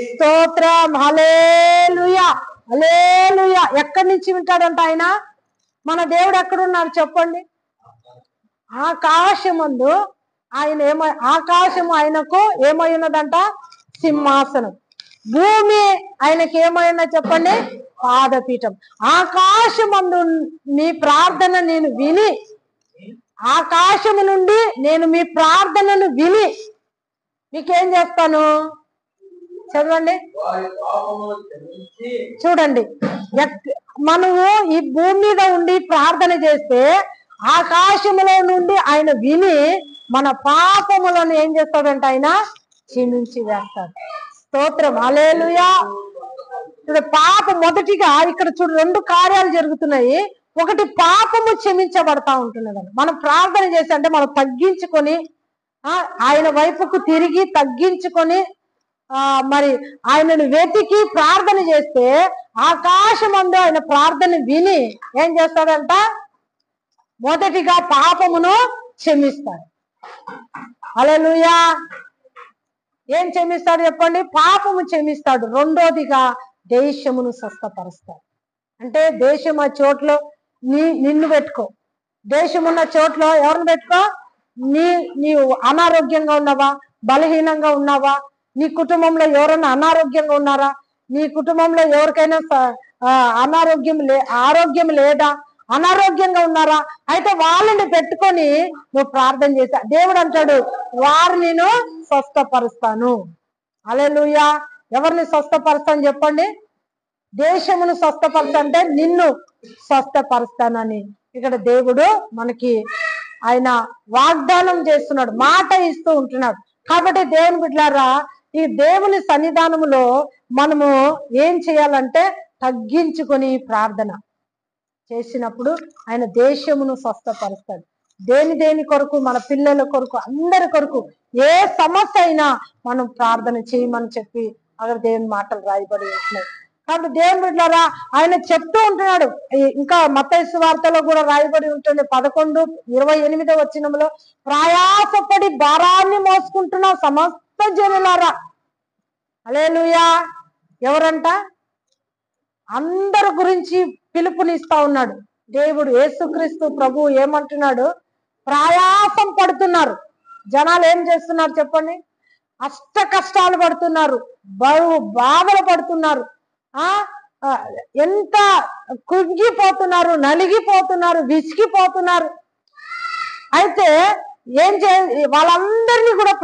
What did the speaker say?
స్తోత్రం, హల్లెలూయా హల్లెలూయా. ఎక్కడి నుంచి వింటాడంట ఆయన? మన దేవుడు ఎక్కడున్నారు చెప్పండి? ఆకాశమందు ఆయన ఆకాశము ఆయనకు ఏమై ఉన్నదంట? సింహాసనం. భూమి ఆయనకి ఏమైనా చెప్పండి? పాదపీఠం. ఆకాశమందు మీ ప్రార్థన నేను విని, ఆకాశము నుండి నేను మీ ప్రార్థనను విని మీకేం చేస్తాను? చదవండి, చూడండి. మనము ఈ భూమి మీద ఉండి ప్రార్థన చేస్తే ఆకాశములో నుండి ఆయన విని మన పాపములను ఏం చేస్తాడంట? ఆయన క్షమించి వేస్తాడు. స్తోత్రం, హల్లెలూయా. ఇప్పుడు పాపం మొదటిగా ఇక్కడ చూడు, రెండు కార్యాలు జరుగుతున్నాయి. ఒకటి, పాపము క్షమించబడతా ఉంటున్నదండి. మనం ప్రార్థన చేసి అంటే మనం తగ్గించుకొని ఆయన వైపుకు తిరిగి తగ్గించుకొని మరి ఆయనను వెతికి ప్రార్థన చేస్తే ఆకాశమందు ఆయన ప్రార్థన విని ఏం చేస్తాడంట? మొదటిగా పాపమును క్షమిస్తాడు. హల్లెలూయా. ఏం క్షమిస్తాడు చెప్పండి? పాపము క్షమిస్తాడు. రెండోదిగా దేశమును స్వస్థపరుస్తాడు. అంటే దేశం ఆ చోట్లో నిన్ను పెట్టుకో. దేశం ఉన్న చోట్లో ఎవరిని పెట్టుకో? నీవు అనారోగ్యంగా ఉన్నావా? బలహీనంగా ఉన్నావా? నీ కుటుంబంలో ఎవరైనా అనారోగ్యంగా ఉన్నారా? నీ కుటుంబంలో ఎవరికైనా ఆరోగ్యం లేదా? అనారోగ్యంగా ఉన్నారా? అయితే వాళ్ళని పెట్టుకొని నువ్వు ప్రార్థన చేశా, దేవుడు అంటాడు వారిని నేను స్వస్థపరుస్తాను. హల్లెలూయా. ఎవరిని స్వస్థపరుస్తాను చెప్పండి? దేశమును స్వస్థపరుస్తంటే నిన్ను స్వస్థపరుస్తానని ఇక్కడ దేవుడు మనకి ఆయన వాగ్దానం చేస్తున్నాడు, మాట ఇస్తూ ఉంటున్నాడు. కాబట్టి దేవుని బిడ్డలారా, ఈ దేవుని సన్నిధానములో మనము ఏం చేయాలంటే తగ్గించుకొని ప్రార్థన చేసినప్పుడు ఆయన దేశమును స్వస్థపరుస్తాడు. దేని కొరకు? మన పిల్లల కొరకు, అందరి కొరకు. ఏ సమస్య అయినా మనం ప్రార్థన చేయమని చెప్పి అక్కడ దేవుని మాటలు రాయబడి ఉంటున్నాయి. కాబట్టి దేవుని బిడ్డలారా, ఆయన చెప్తూ ఉంటున్నాడు. ఇంకా మత్తయి సువార్తలో కూడా రాయబడి ఉంటుంది 11:28 వచనంలో, ప్రయాసపడి భారాన్ని మోసుకుంటున్న సమస్త జనులారా. హల్లెలూయా. ఎవరంట? అందరి గురించి పిలుపునిస్తా ఉన్నాడు దేవుడు. యేసుక్రీస్తు ప్రభు ఏమంటున్నాడు? ప్రయాసం పడుతున్నారు జనాలు. ఏం చేస్తున్నారు చెప్పండి? అష్ట కష్టాలు పడుతున్నారు, బాధలు పడుతున్నారు, ఎంత కుంగిపోతున్నారు, నలిగిపోతున్నారు, విసిగిపోతున్నారు. అయితే ఏం వాళ్ళందరినీ కూడా